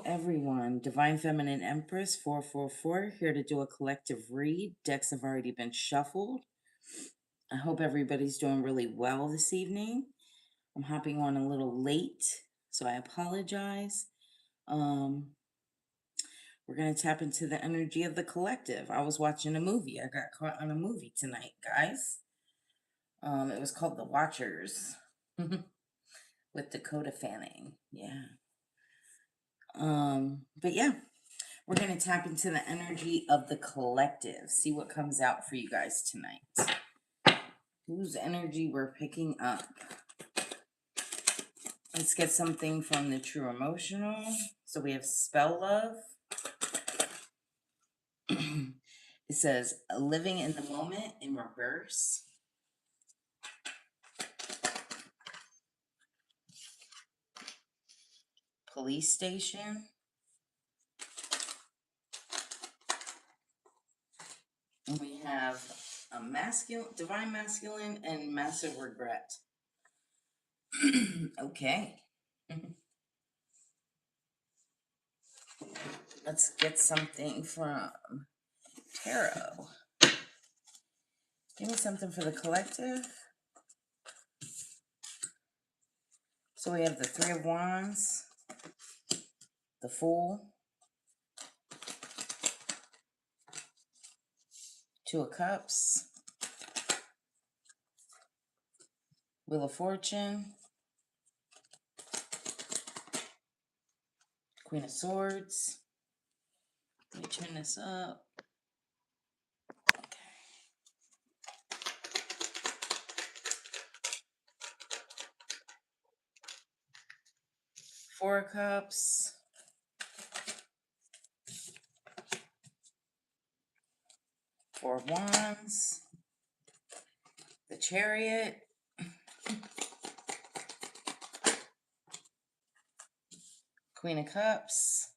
everyone. Divine Feminine Empress 444 here to do a collective read. Decks have already been shuffled. I hope everybody's doing really well this evening. I'm hopping on a little late, so I apologize. We're going to tap into the energy of the collective. I was watching a movie. I got caught on a movie tonight, guys. It was called The Watchers with Dakota Fanning. Yeah. But yeah. We're going to tap into the energy of the collective. See what comes out for you guys tonight. Whose energy we're picking up. Let's get something from the true emotional. So we have Spell Love. It says, living in the moment in reverse. Police station. And we have a masculine, divine masculine, and massive regret. Okay. Let's get something from Tarot. Give me something for the collective. So we have the Three of Wands, the Fool, Two of Cups, Wheel of Fortune, Queen of Swords. Let me turn this up. Okay. Four of Cups, Four of Wands, the Chariot, Queen of Cups.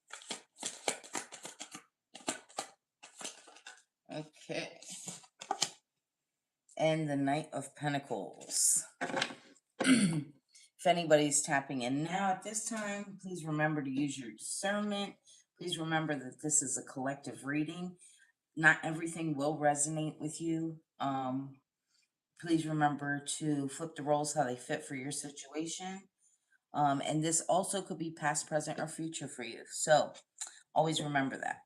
Okay. And the Knight of Pentacles. If anybody's tapping in now at this time, please remember to use your discernment. Please remember that this is a collective reading. Not everything will resonate with you. Please remember to flip the roles how they fit for your situation. And this also could be past, present, or future for you. So always remember that.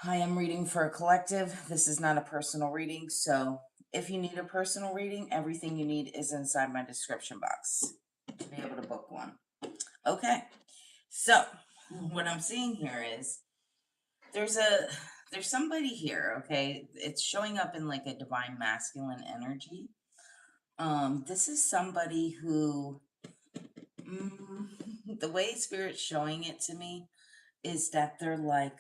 I am reading for a collective. This is not a personal reading. So if you need a personal reading, everything you need is inside my description box to be able to book one. Okay. So what I'm seeing here is there's somebody here, okay? It's showing up in like a divine masculine energy. This is somebody who, the way Spirit's showing it to me is that they're like,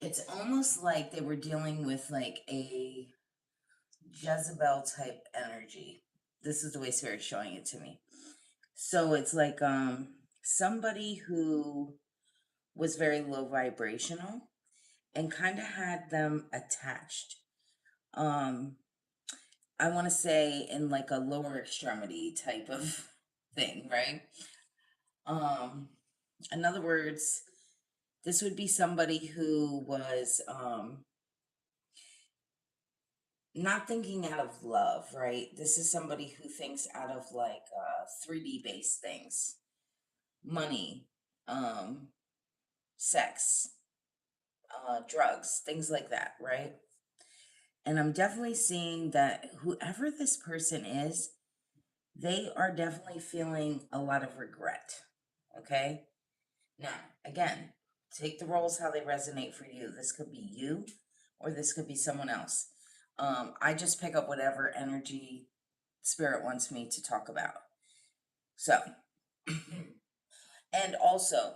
it's almost like they were dealing with like a Jezebel type energy. This is the way Spirit's showing it to me. So it's like, somebody who was very low vibrational and kind of had them attached. I want to say in like a lower extremity type of thing, right? In other words, this would be somebody who was not thinking out of love, right? This is somebody who thinks out of like 3D based things, money, sex, drugs, things like that, right? And I'm definitely seeing that whoever this person is, they are definitely feeling a lot of regret. Okay. Now, again, take the roles how they resonate for you. This could be you or this could be someone else. I just pick up whatever energy Spirit wants me to talk about. So, and also,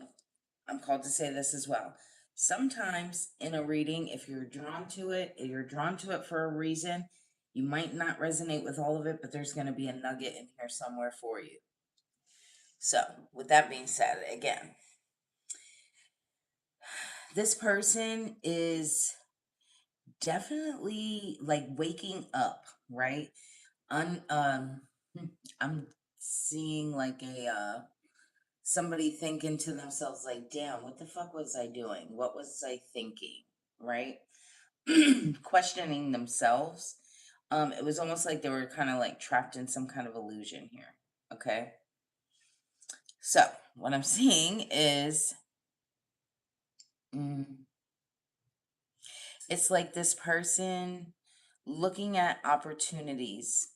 I'm called to say this as well. Sometimes in a reading, if you're drawn to it, for a reason, you might not resonate with all of it, but there's going to be a nugget in here somewhere for you. So, with that being said, again, this person is definitely like waking up, right? I'm seeing like a somebody thinking to themselves, like, damn, what the fuck was I doing? What was I thinking? Right? Questioning themselves. It was almost like they were kind of like trapped in some kind of illusion here. Okay. So what I'm seeing is it's like this person looking at opportunities.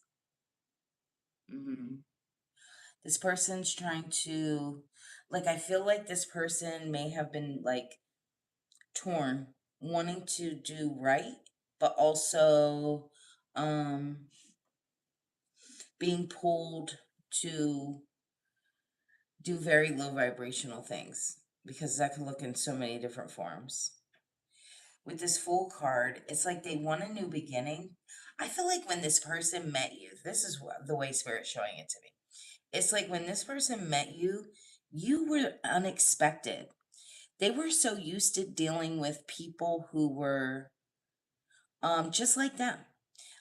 This person's trying to, like, I feel like this person may have been like torn, wanting to do right, but also being pulled to do very low vibrational things, because that can look in so many different forms. With this Fool card, it's like they want a new beginning. I feel like when this person met you, this is the way Spirit's showing it to me. It's like when this person met you, you were unexpected. They were so used to dealing with people who were just like them,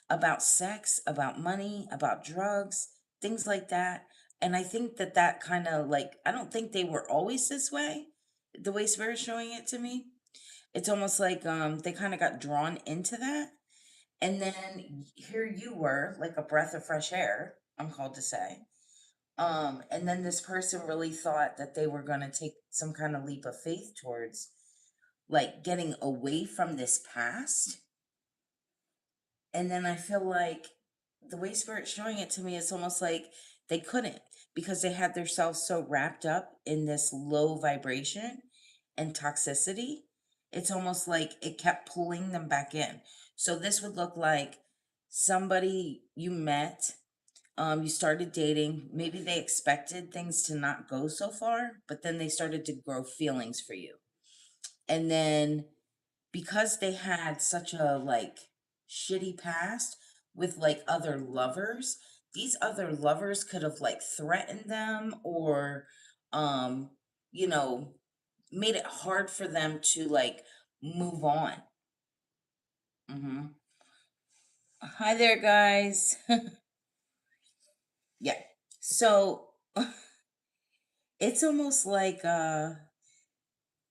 about sex, about money, about drugs, things like that. And I think that that kind of like, I don't think they were always this way, the way Spirit's showing it to me. It's almost like they kind of got drawn into that. And then here you were, like a breath of fresh air, I'm called to say. And then this person really thought that they were going to take some kind of leap of faith towards like getting away from this past. And then I feel like the way Spirit's showing it to me, it's almost like they couldn't, because they had themselves so wrapped up in this low vibration and toxicity. It's almost like it kept pulling them back in. So this would look like somebody you met, you started dating, maybe they expected things to not go so far, but then they started to grow feelings for you. And then because they had such a like shitty past with like other lovers, these other lovers could have like threatened them or um you know made it hard for them to like move on. Hi there, guys. Yeah, so it's almost like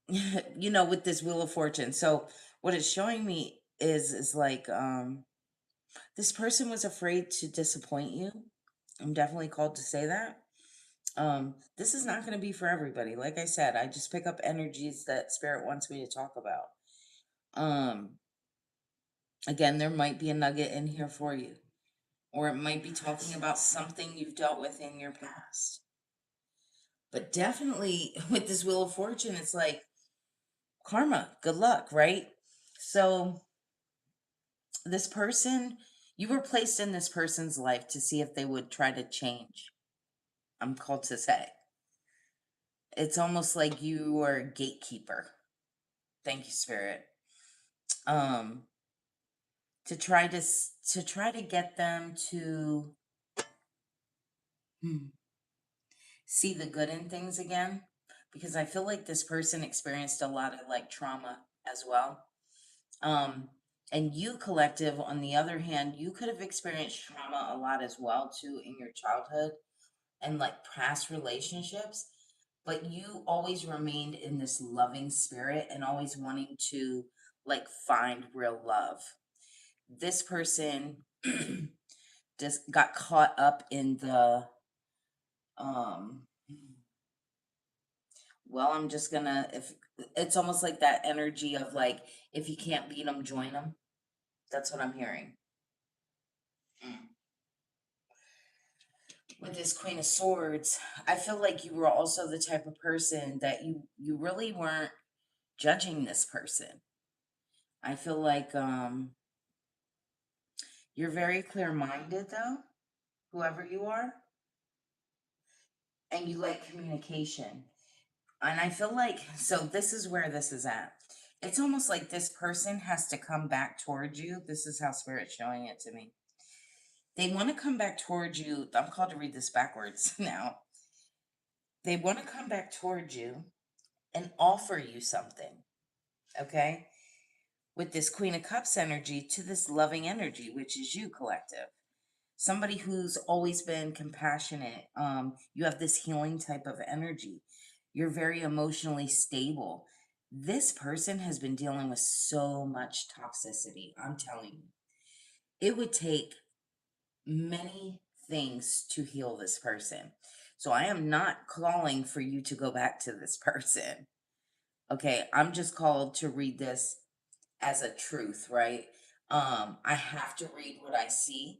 with this Wheel of Fortune. So what it's showing me is like this person was afraid to disappoint you. I'm definitely called to say that. This is not going to be for everybody. Like I said, I just pick up energies that Spirit wants me to talk about. Again, there might be a nugget in here for you, or it might be talking about something you've dealt with in your past. But definitely with this Wheel of Fortune, it's like karma, good luck, right? So this person, you were placed in this person's life to see if they would try to change. I'm called to say. It's almost like you were a gatekeeper. Thank you, Spirit. Um, to try to get them to see the good in things again, because I feel like this person experienced a lot of like trauma as well. And you, collective, on the other hand, you could have experienced trauma a lot as well too in your childhood and like past relationships, but you always remained in this loving spirit and always wanting to like find real love. This person just got caught up in the um well, I'm just gonna, if it's almost like that energy of like, if you can't beat them, join them. That's what I'm hearing. With this Queen of Swords, I feel like you were also the type of person that you really weren't judging this person. I feel like you're very clear-minded though, whoever you are, and you like communication. And I feel like, so this is where this is at. It's almost like this person has to come back towards you. This is how Spirit's showing it to me. They want to come back towards you. I'm called to read this backwards now. They want to come back towards you and offer you something. Okay? With this Queen of Cups energy to this loving energy, which is you, collective. somebody who's always been compassionate. You have this healing type of energy. You're very emotionally stable. This person has been dealing with so much toxicity. I'm telling you, it would take many things to heal this person. So I am not calling for you to go back to this person. Okay, I'm just called to read this as a truth, right? I have to read what I see,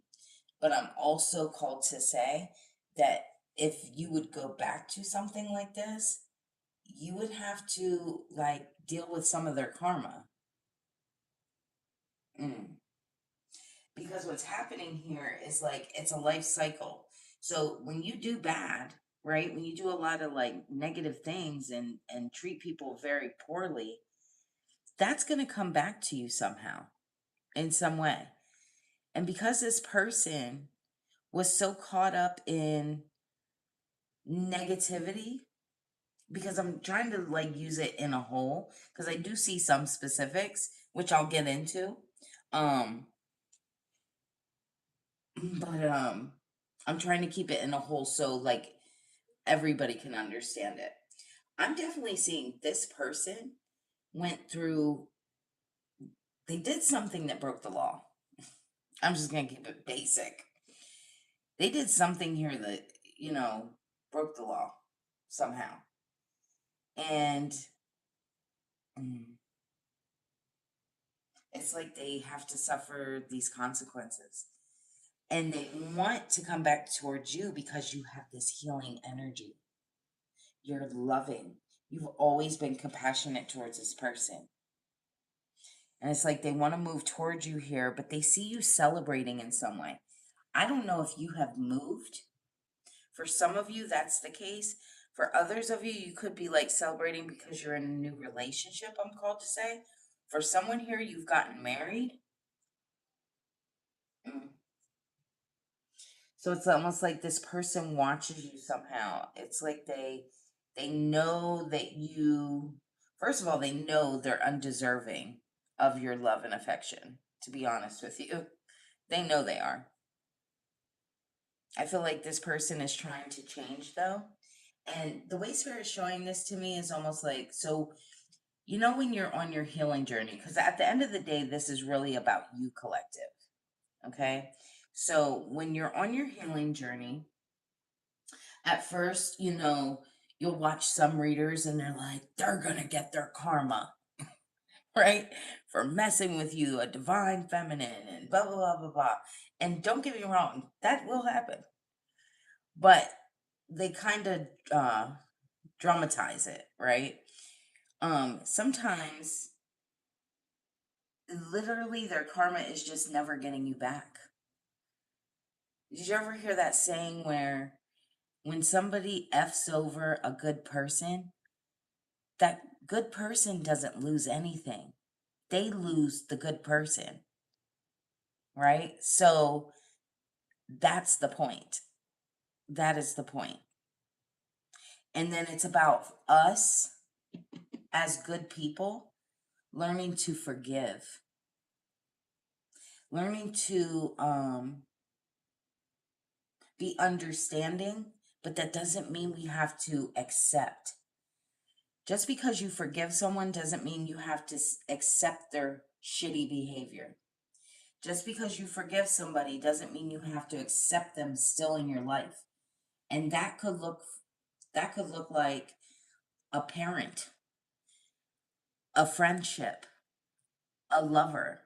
but I'm also called to say that if you would go back to something like this, you would have to like deal with some of their karma. Mm. Because what's happening here is like it's a life cycle. So when you do bad, right? When you do a lot of like negative things and treat people very poorly, that's going to come back to you somehow in some way. And because this person was so caught up in negativity, because I'm trying to like use it in a whole, because I do see some specifics, which I'll get into. Um, but I'm trying to keep it in a whole so like everybody can understand it. I'm definitely seeing this person went through, they did something that broke the law. I'm just going to keep it basic. They did something here that, broke the law somehow. And it's like they have to suffer these consequences. And they want to come back towards you because you have this healing energy. You're loving. You've always been compassionate towards this person. And it's like they want to move towards you here, but they see you celebrating in some way. I don't know if you have moved. For some of you, that's the case. For others of you, you could be like celebrating because you're in a new relationship, I'm called to say. For someone here, you've gotten married. Mm. So it's almost like this person watches you somehow. It's like they know that you, first of all, they know they're undeserving of your love and affection, to be honest with you. They know they are. I feel like this person is trying to change though. And the way Spirit is showing this to me is almost like, so, when you're on your healing journey, because at the end of the day, this is really about you collective. Okay. So when you're on your healing journey, at first, you'll watch some readers and they're like, they're going to get their karma, right? For messing with you, a divine feminine, and blah, blah, blah, blah, blah. And don't get me wrong, that will happen. But they kind of dramatize it, right? Sometimes literally their karma is just never getting you back. Did you ever hear that saying where when somebody F's over a good person, that good person doesn't lose anything. They lose the good person, right? So that's the point. That is the point. And then it's about us as good people learning to forgive, learning to be understanding, but that doesn't mean we have to accept. Just because you forgive someone doesn't mean you have to accept their shitty behavior. Just because you forgive somebody doesn't mean you have to accept them still in your life. And that could look like a parent, a friendship, a lover,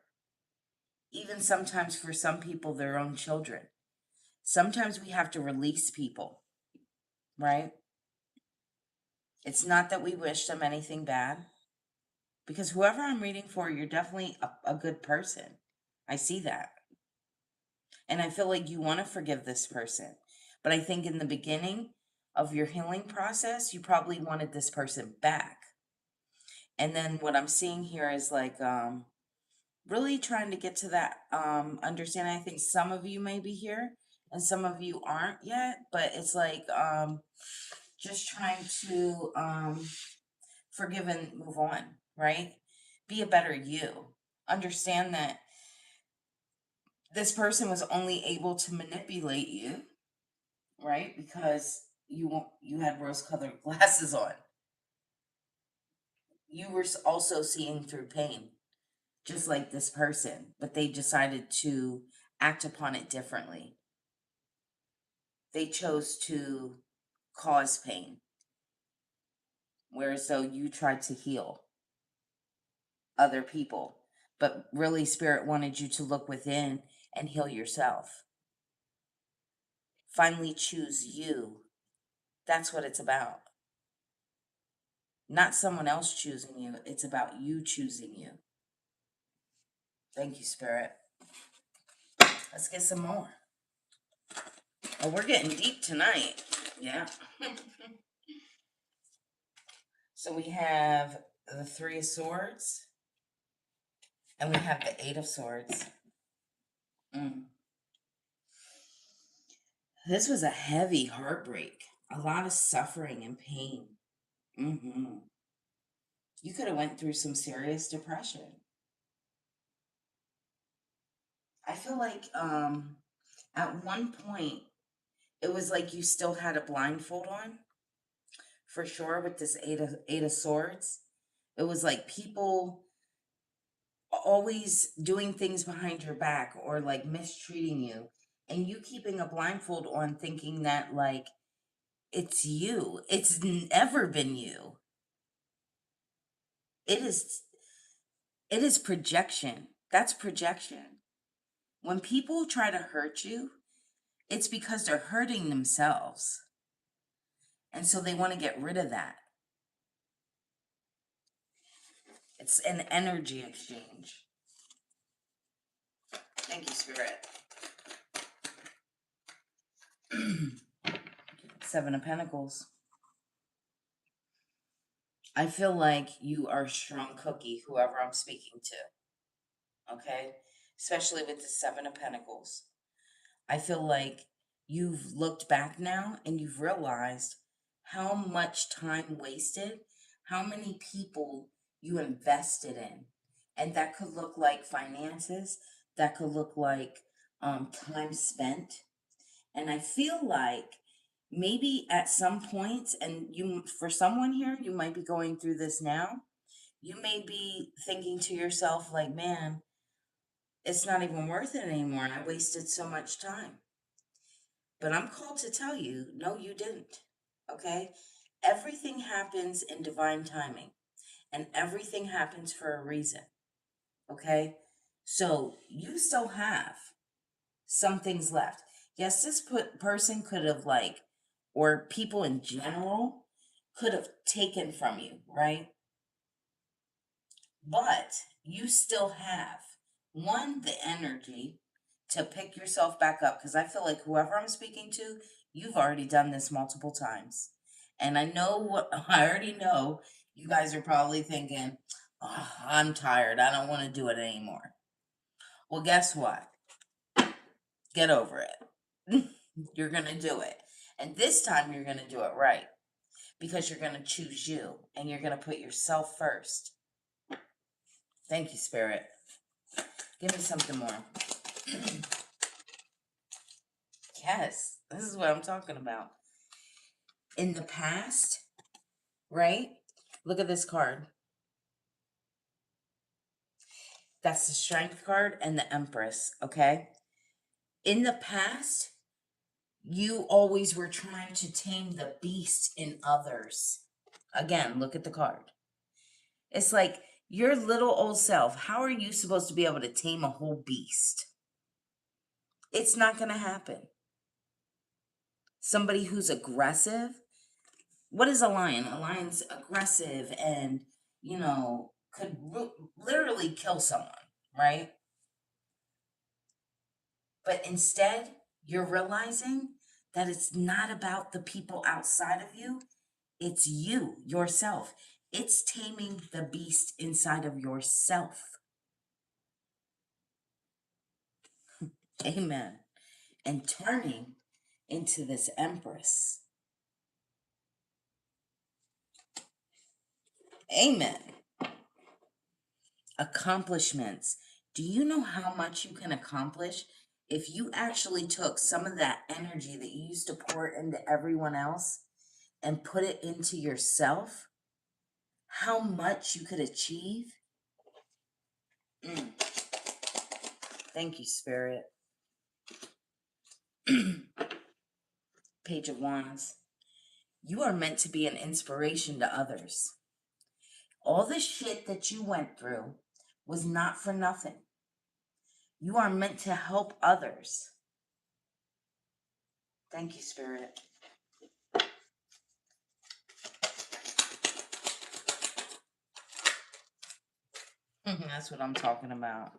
even sometimes for some people their own children. Sometimes we have to release people, right? It's not that we wish them anything bad, because whoever I'm reading for, you're definitely a good person. I see that. And I feel like you want to forgive this person. But I think in the beginning of your healing process, you probably wanted this person back. And then what I'm seeing here is like really trying to get to that understanding. I think some of you may be here and some of you aren't yet, but it's like just trying to forgive and move on, right? Be a better you. Understand that This person was only able to manipulate you, right? Because you had rose-colored glasses on. You were also seeing through pain, just like this person, but they decided to act upon it differently. They chose to cause pain, whereas though you tried to heal other people. But really, Spirit wanted you to look within and heal yourself. Finally choose you. That's what it's about. Not someone else choosing you. It's about you choosing you. Thank you, Spirit. Let's get some more. Oh, we're getting deep tonight. Yeah. So we have the Three of Swords. And we have the Eight of Swords. This was a heavy heartbreak. A lot of suffering and pain. You could have went through some serious depression. I feel like at one point it was like you still had a blindfold on, for sure, with this eight of swords. It was like people always doing things behind your back or like mistreating you, and you keeping a blindfold on thinking that like it's you. It's never been you. It is projection. That's projection. When people try to hurt you, it's because they're hurting themselves. And so they want to get rid of that. It's an energy exchange. Thank you, Spirit. Seven of Pentacles. I feel like you are a strong cookie, whoever I'm speaking to. Okay? Especially with the Seven of Pentacles. I feel like you've looked back now and you've realized how much time wasted, how many people you invested in. And that could look like finances, that could look like time spent. And I feel like maybe at some points, and you, for someone here, you might be going through this now. You may be thinking to yourself, like, man, it's not even worth it anymore. I wasted so much time. But I'm called to tell you, no, you didn't. Okay? Everything happens in divine timing, and everything happens for a reason. Okay? So you still have some things left. Yes, this person could have, like, or people in general could have taken from you, right? But you still have one, the energy to pick yourself back up, because I feel like whoever I'm speaking to, you've already done this multiple times. And I know what I already know, you guys are probably thinking, oh, I'm tired. I don't want to do it anymore. Well, guess what? Get over it. You're going to do it. And this time you're going to do it right, because you're going to choose you and you're going to put yourself first. Thank you, Spirit. Give me something more. Yes, this is what I'm talking about. In the past, right? Look at this card. That's the Strength card and the Empress, okay? In the past, you always were trying to tame the beast in others. Again, look at the card. It's like your little old self. How are you supposed to be able to tame a whole beast? It's not going to happen. Somebody who's aggressive. What is a lion? A lion's aggressive and, could literally kill someone, right? But instead, you're realizing that it's not about the people outside of you. It's you, yourself. It's taming the beast inside of yourself. Amen. And turning into this Empress. Amen. Accomplishments. Do you know how much you can accomplish if you actually took some of that energy that you used to pour into everyone else and put it into yourself, how much you could achieve. Thank you, Spirit. Page of Wands. You are meant to be an inspiration to others. All the shit that you went through was not for nothing. You are meant to help others. Thank you, Spirit. That's what I'm talking about.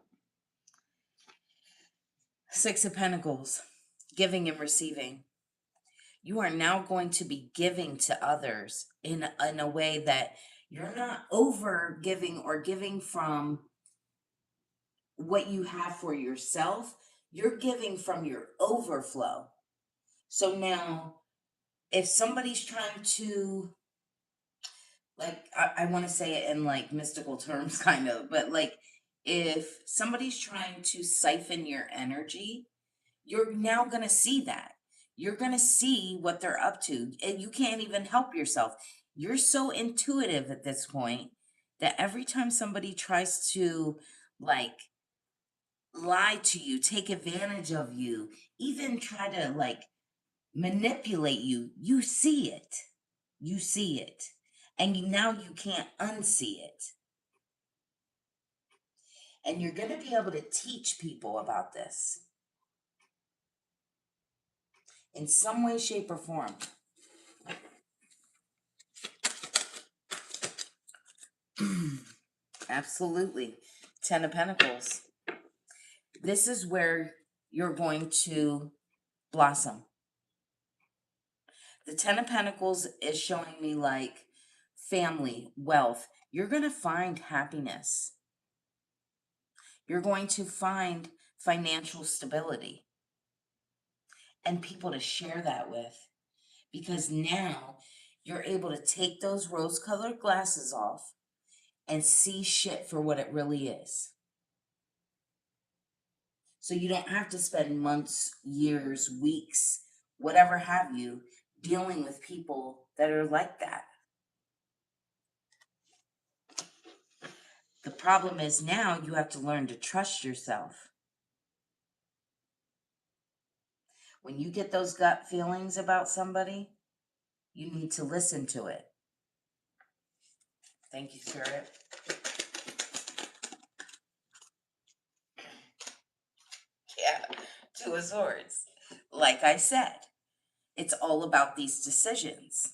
Six of Pentacles, giving and receiving. You are now going to be giving to others in a way that you're not over giving or giving from what you have for yourself. You're giving from your overflow. So now, if somebody's trying to, like, I want to say it in like mystical terms, kind of, but like, if somebody's trying to siphon your energy, you're now going to see that. You're going to see what they're up to, and you can't even help yourself. You're so intuitive at this point that every time somebody tries to, like, lie to you, take advantage of you, even try to, like, manipulate you, you see it. You see it. And now you can't unsee it. And you're going to be able to teach people about this in some way, shape, or form. Absolutely. Ten of Pentacles. This is where you're going to blossom. The Ten of Pentacles is showing me like family, wealth. You're going to find happiness. You're going to find financial stability and people to share that with, because now you're able to take those rose-colored glasses off and see shit for what it really is. So you don't have to spend months, years, weeks, whatever have you, dealing with people that are like that. The problem is now you have to learn to trust yourself. When you get those gut feelings about somebody, you need to listen to it. Thank you, Spirit. Yeah, Two of Swords. Like I said, it's all about these decisions.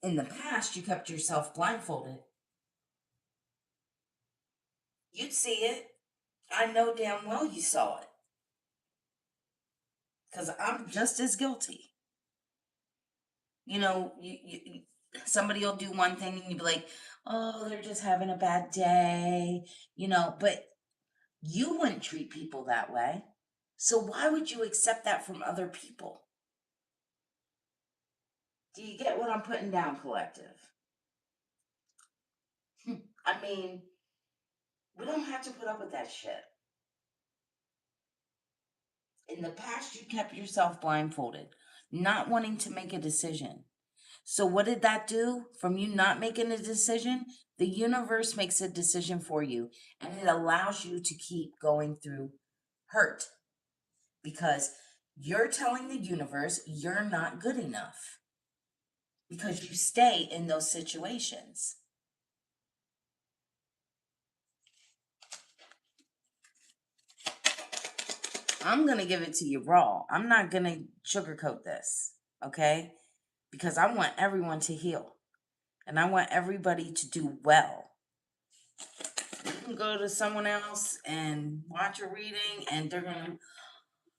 In the past, you kept yourself blindfolded. You'd see it. I know damn well you saw it. Because I'm just as guilty. You know, somebody will do one thing and you'll be like, oh, they're just having a bad day. You know, but you wouldn't treat people that way. So why would you accept that from other people? Do you get what I'm putting down, collective? I mean, we don't have to put up with that shit. In the past, you kept yourself blindfolded, not wanting to make a decision. So what did that do? From you not making a decision, the universe makes a decision for you, and it allows you to keep going through hurt, because you're telling the universe you're not good enough because you stay in those situations. I'm going to give it to you raw. I'm not going to sugarcoat this, okay? Because I want everyone to heal. And I want everybody to do well. You can go to someone else and watch a reading and they're going to,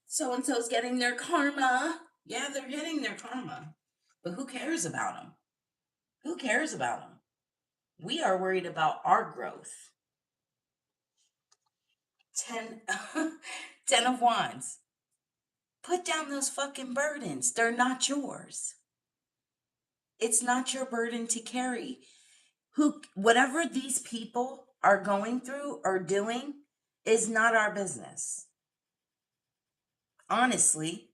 so-and-so's getting their karma. Yeah, they're hitting their karma. But who cares about them? Who cares about them? We are worried about our growth. 10 of Wands. Put down those fucking burdens. They're not yours. It's not your burden to carry. Whatever these people are going through or doing is not our business. Honestly,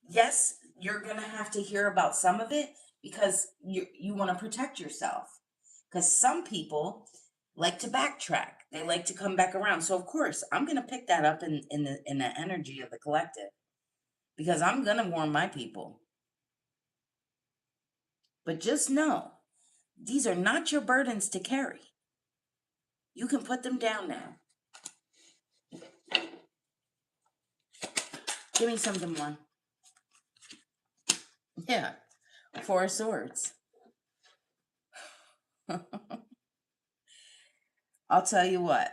yes, you're going to have to hear about some of it because you want to protect yourself. Because some people like to backtrack. They like to come back around. So of course, I'm going to pick that up in the energy of the collective because I'm going to warn my people. But just know, these are not your burdens to carry. You can put them down now. Give me something more. Yeah, Four of Swords. I'll tell you what.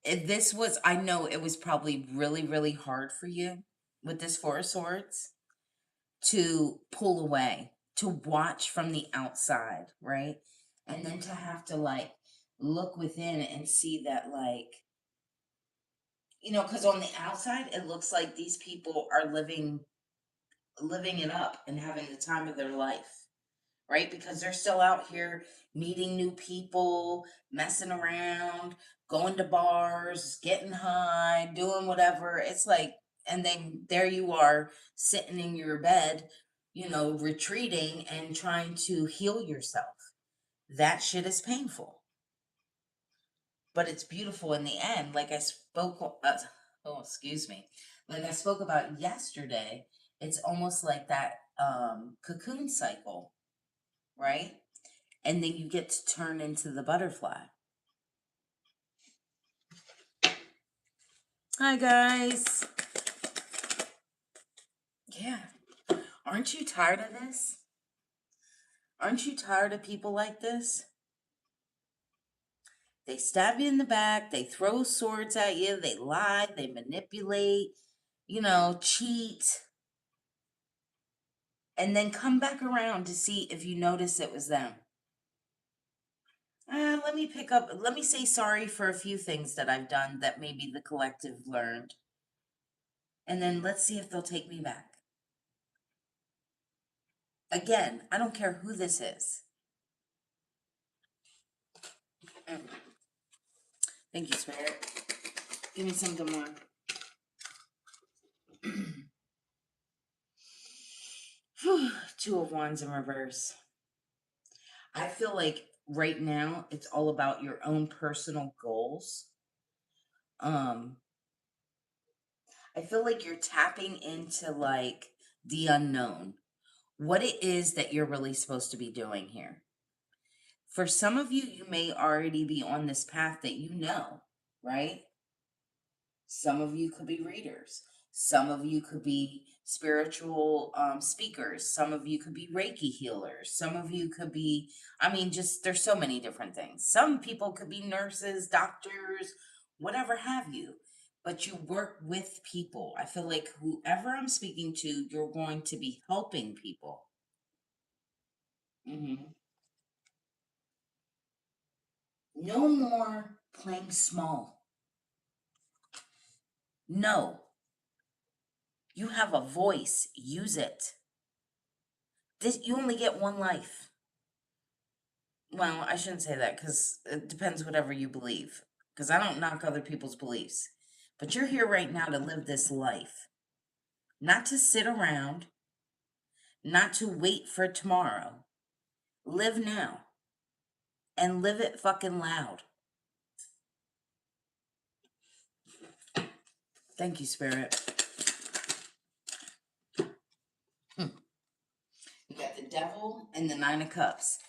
This was, I know it was probably really, really hard for you with this Four of Swords to pull away, to watch from the outside, right? And then to have to like look within and see that, like, because on the outside it looks like these people are living it up and having the time of their life, right? Because they're still out here meeting new people, messing around, going to bars, getting high, doing whatever. It's like, and then there you are sitting in your bed, retreating and trying to heal yourself. That shit is painful, but it's beautiful in the end. Like I spoke, excuse me. Like I spoke about yesterday, it's almost like that cocoon cycle, right? And then you get to turn into the butterfly. Hi, guys. Yeah. Aren't you tired of this? Aren't you tired of people like this? They stab you in the back, they throw swords at you, they lie, they manipulate, cheat, and then come back around to see if you notice it was them. Let me say sorry for a few things that I've done that maybe the collective learned. And then let's see if they'll take me back. Again, I don't care who this is. Thank you, Spirit. Give me something more. Two of Wands in reverse. I feel like right now it's all about your own personal goals. I feel like you're tapping into like the unknown, what it is that you're really supposed to be doing here. For some of you, you may already be on this path that right? Some of you could be readers. Some of you could be spiritual speakers. Some of you could be Reiki healers. Some of you could be, just there's so many different things. Some people could be nurses, doctors, whatever have you. But you work with people. I feel like whoever I'm speaking to, you're going to be helping people. No more playing small. No. You have a voice. Use it. You only get one life. Well, I shouldn't say that because it depends whatever you believe. Because I don't knock other people's beliefs. But you're here right now to live this life. Not to sit around. Not to wait for tomorrow. Live now. And live it fucking loud. Thank you, Spirit. You got the Devil and the Nine of Cups.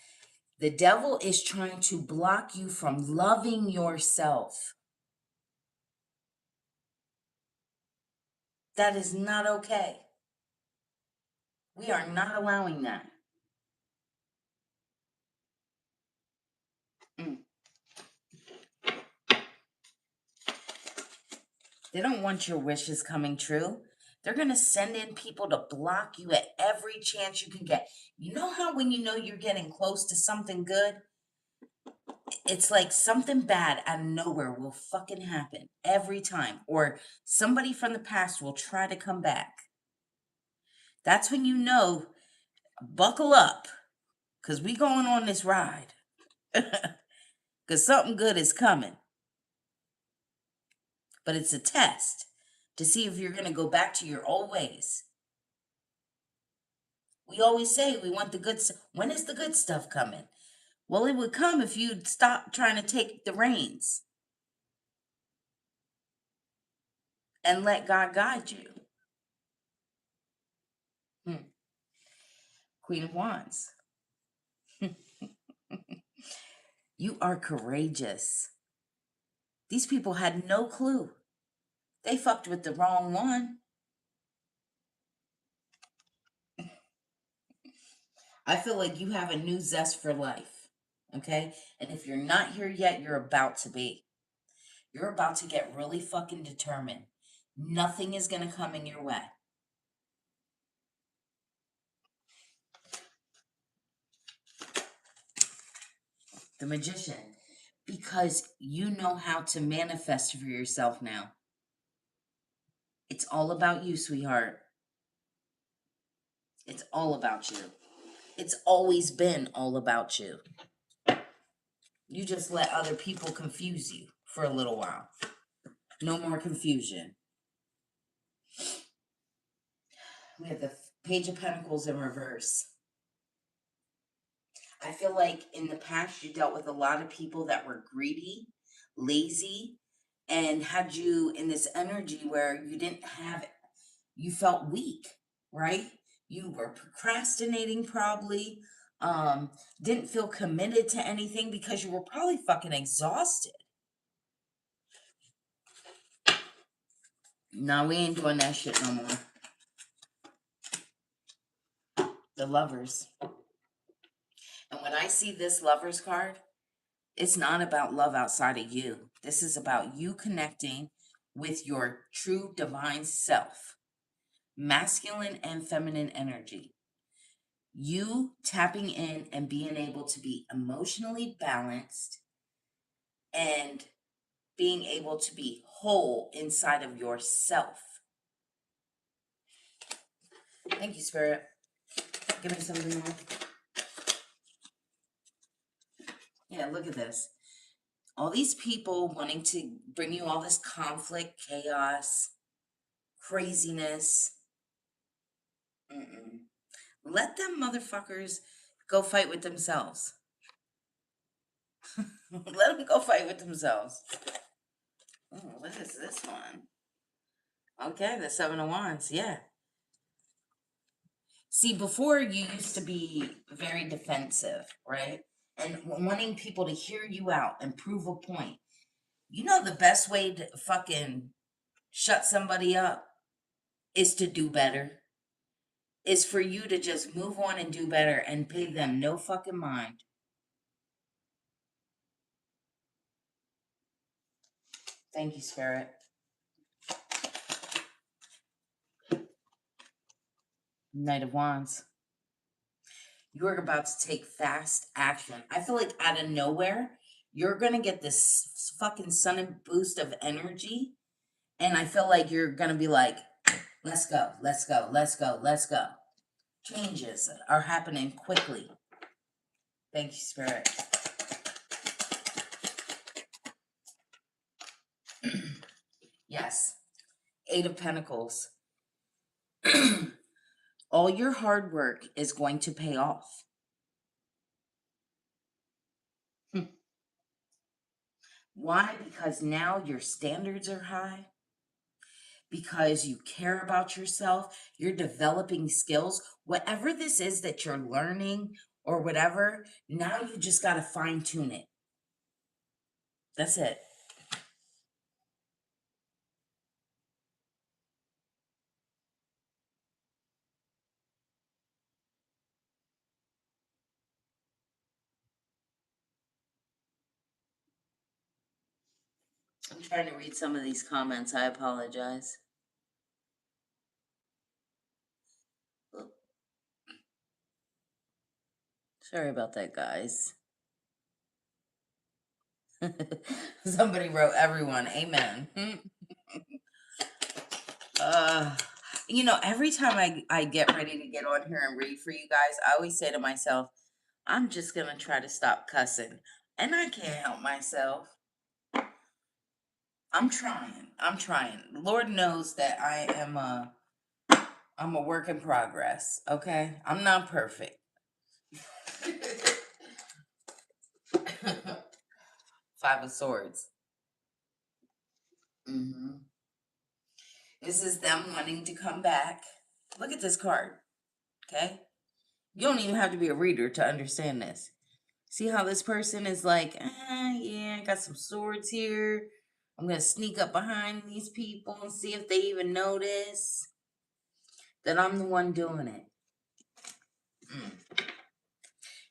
The devil is trying to block you from loving yourself. That is not okay. We are not allowing that. They don't want your wishes coming true. They're going to send in people to block you at every chance you can get. You know how when you know you're getting close to something good, it's like something bad out of nowhere will fucking happen every time. Or somebody from the past will try to come back. That's when you know, buckle up, because we going on this ride. Because something good is coming. But it's a test. to see if you're going to go back to your old ways. We always say we want the good stuff. When is the good stuff coming? Well, it would come if you'd stop trying to take the reins and let God guide you. Queen of Wands. You are courageous. These people had no clue. They fucked with the wrong one. I feel like you have a new zest for life, okay? And if you're not here yet, you're about to be. You're about to get really fucking determined. Nothing is going to come in your way. The Magician. Because you know how to manifest for yourself now. It's all about you, sweetheart. It's all about you. It's always been all about you. You just let other people confuse you for a little while. No more confusion. We have the Page of Pentacles in reverse. I feel like in the past you dealt with a lot of people that were greedy, lazy, and had you in this energy where you didn't have it. You felt weak, right? You were procrastinating probably, didn't feel committed to anything because you were probably fucking exhausted. No, we ain't doing that shit no more. The Lovers. And when I see this Lovers card, it's not about love outside of you. This is about you connecting with your true divine self. Masculine and feminine energy. You tapping in and being able to be emotionally balanced and being able to be whole inside of yourself. Thank you, Spirit. Give me something more. Yeah, look at this. All these people wanting to bring you all this conflict, chaos, craziness. Let them motherfuckers go fight with themselves. Let them go fight with themselves. Oh, what is this one? Okay, the Seven of Wands, yeah. See, before you used to be very defensive, right? And wanting people to hear you out and prove a point. You know the best way to fucking shut somebody up is to do better. Is for you to just move on and do better and pay them no fucking mind. Thank you, Spirit. Knight of Wands. You're about to take fast action. I feel like out of nowhere, you're going to get this fucking sudden boost of energy. And I feel like you're going to be like, let's go, let's go, let's go, let's go. Changes are happening quickly. Thank you, Spirit. Yes. Eight of Pentacles. All your hard work is going to pay off. Why? Because now your standards are high. Because you care about yourself. You're developing skills. Whatever this is that you're learning or whatever, now you just got to fine tune it. That's it. I'm trying to read some of these comments. I apologize. Sorry about that, guys. Somebody wrote everyone. Amen. You know, every time I get ready to get on here and read for you guys, I always say to myself, I'm just going to try to stop cussing. And I can't help myself. I'm trying. I'm trying. Lord knows that I'm a work in progress. Okay? I'm not perfect. Five of Swords. This is them wanting to come back. Look at this card. Okay? You don't even have to be a reader to understand this. See how this person is like, yeah, I got some swords here. I'm going to sneak up behind these people and see if they even notice that I'm the one doing it.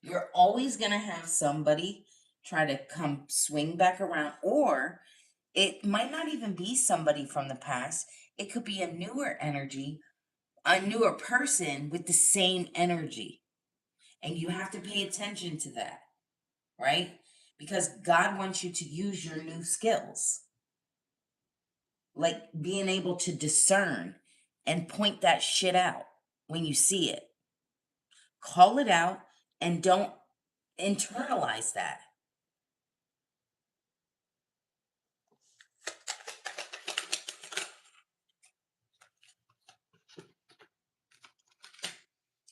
You're always going to have somebody try to come swing back around, or it might not even be somebody from the past. It could be a newer energy, a newer person with the same energy. And you have to pay attention to that, right? Because God wants you to use your new skills, like being able to discern and point that shit out when you see it. Call it out and don't internalize that.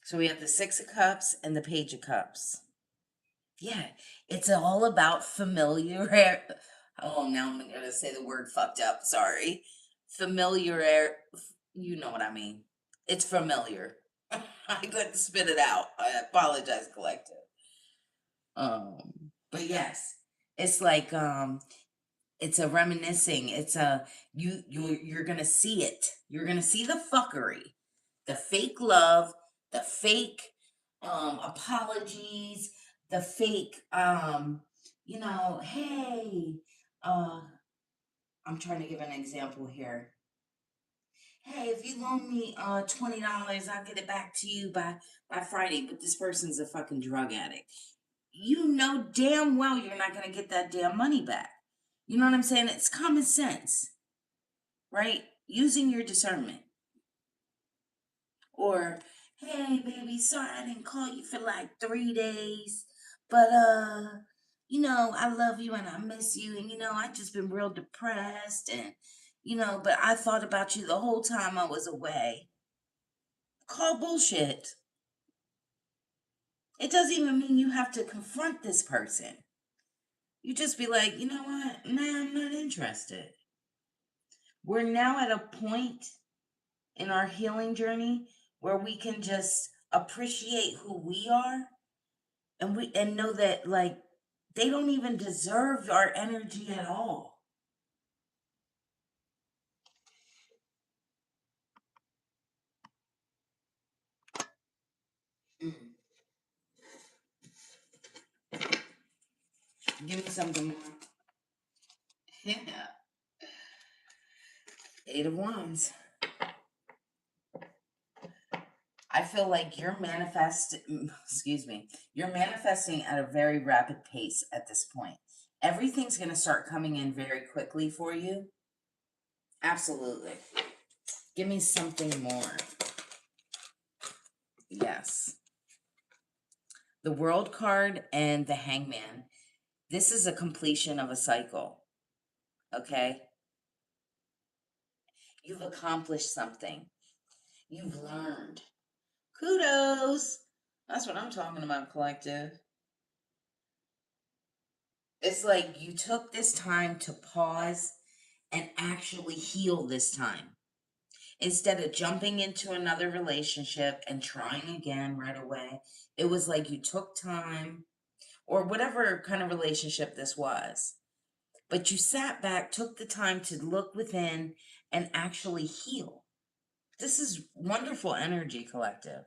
So we have the Six of Cups and the Page of Cups. Yeah, it's all about familiar. Oh, now I'm going to say the word fucked up. Sorry. Familiar. You know what I mean. It's familiar. I couldn't spit it out. I apologize, collective. But yes, it's like it's a reminiscing. It's a you're gonna see it. You're gonna see the fuckery, the fake love, the fake apologies, the fake hey, I'm trying to give an example here. Hey, if you loan me $20, I'll get it back to you by Friday. But this person's a fucking drug addict. You know damn well you're not gonna get that damn money back. You know what I'm saying? It's common sense, right? Using your discernment. Or, hey baby, sorry I didn't call you for like 3 days. But I love you and I miss you, and I just been real depressed, and but I thought about you the whole time I was away. Call bullshit. It doesn't even mean you have to confront this person. You just be like, you know what? Nah, I'm not interested. We're now at a point in our healing journey where we can just appreciate who we are, and know that, like, they don't even deserve our energy at all. Mm. Give me something more. Yeah. Eight of Wands. I feel like you're you're manifesting at a very rapid pace at this point. Everything's going to start coming in very quickly for you. Absolutely. Give me something more. Yes. The World card and the Hangman. This is a completion of a cycle. Okay? You've accomplished something. You've learned. Kudos. That's what I'm talking about, collective. It's like you took this time to pause and actually heal this time. Instead of jumping into another relationship and trying again right away, it was like you took time, or whatever kind of relationship this was. But you sat back, took the time to look within and actually heal. This is wonderful energy, collective.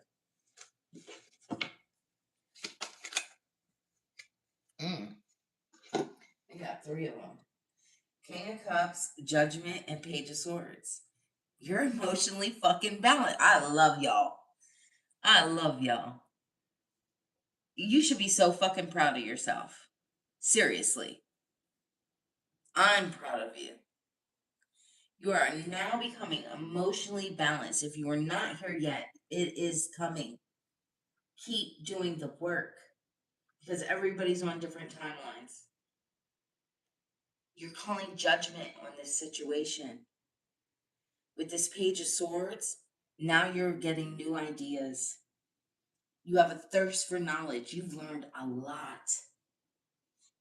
I got three of them. King of Cups, Judgment, and Page of Swords. You're emotionally fucking balanced. I love y'all. I love y'all. You should be so fucking proud of yourself. Seriously. I'm proud of you. You are now becoming emotionally balanced. If you are not here yet, it is coming. Keep doing the work, because everybody's on different timelines. You're calling judgment on this situation. With this Page of Swords, now you're getting new ideas. You have a thirst for knowledge. You've learned a lot.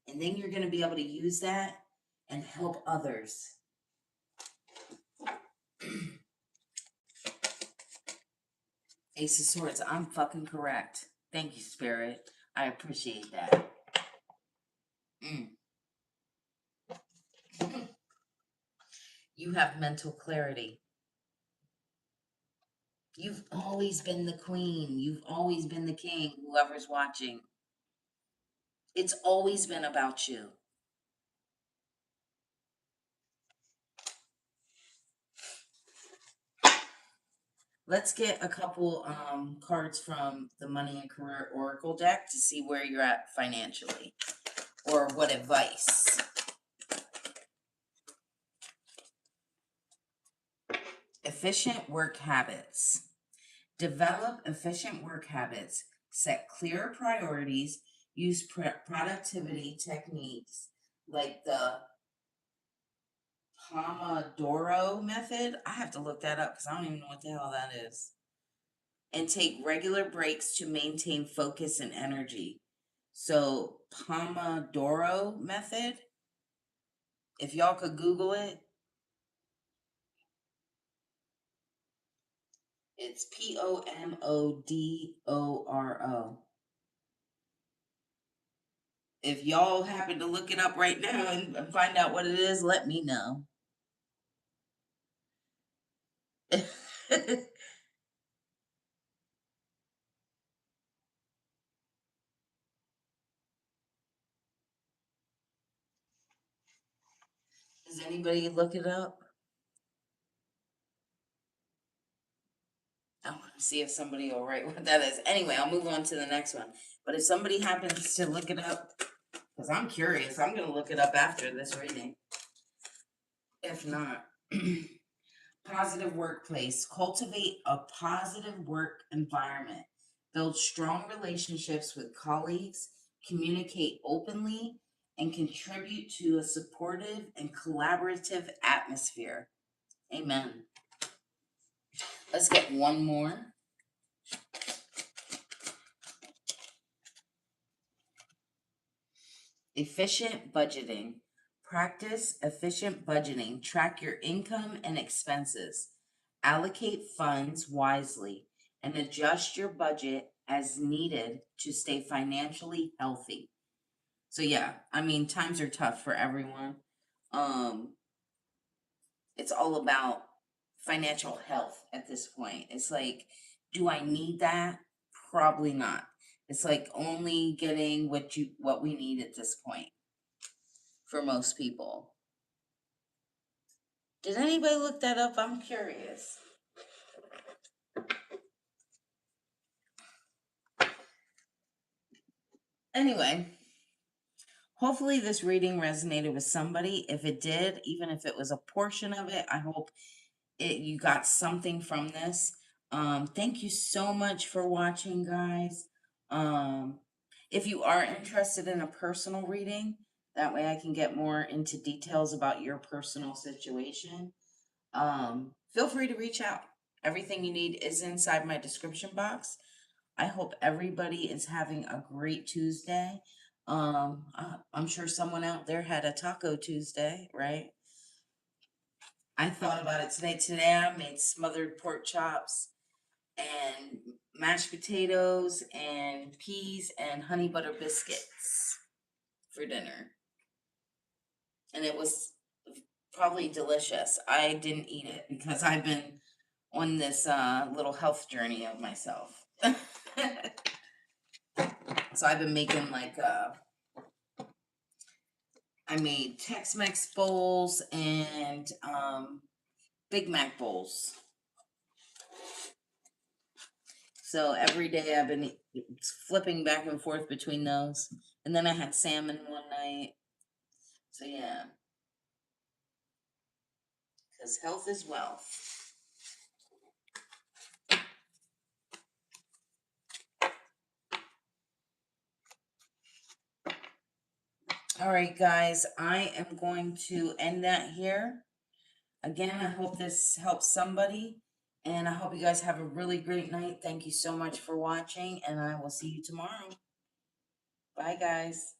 And then you're going to be able to use that and help others. Ace of Swords, I'm fucking correct. Thank you, Spirit. I appreciate that. You have mental clarity. You've always been the queen. You've always been the king, whoever's watching. It's always been about you. Let's get a couple cards from the Money and Career Oracle deck to see where you're at financially, or what advice. Efficient work habits. Develop efficient work habits. Set clear priorities. Use productivity techniques like the Pomodoro method. I have to look that up because I don't even know what the hell that is. And take regular breaks to maintain focus and energy. So, Pomodoro method, if y'all could Google it, it's Pomodoro. If y'all happen to look it up right now and find out what it is, let me know. Does anybody look it up? I want to see if somebody will write what that is. Anyway, I'll move on to the next one. But if somebody happens to look it up, because I'm curious, I'm going to look it up after this reading. If not, positive workplace. Cultivate a positive work environment. Build strong relationships with colleagues. Communicate openly and contribute to a supportive and collaborative atmosphere. Amen. Let's get one more. Efficient budgeting. Practice efficient budgeting. Track your income and expenses. Allocate funds wisely and adjust your budget as needed to stay financially healthy. So yeah, I mean, times are tough for everyone. It's all about financial health at this point. It's like, do I need that? Probably not. It's like only getting what we need at this point for most people. Did anybody look that up? I'm curious. Anyway, hopefully this reading resonated with somebody. If it did, even if it was a portion of it, I hope you got something from this. Thank you so much for watching, guys. If you are interested in a personal reading, that way I can get more into details about your personal situation. Feel free to reach out. Everything you need is inside my description box. I hope everybody is having a great Tuesday. I'm sure someone out there had a Taco Tuesday, right? I thought about it today. Today I made smothered pork chops and mashed potatoes and peas and honey butter biscuits for dinner. And it was probably delicious. I didn't eat it because I've been on this little health journey of myself. So I've been making like I made Tex-Mex bowls and Big Mac bowls. So every day I've been flipping back and forth between those. And then I had salmon one night. So yeah. Because health is wealth. All right, guys, I am going to end that here. Again, I hope this helps somebody, and I hope you guys have a really great night. Thank you so much for watching, and I will see you tomorrow. Bye, guys.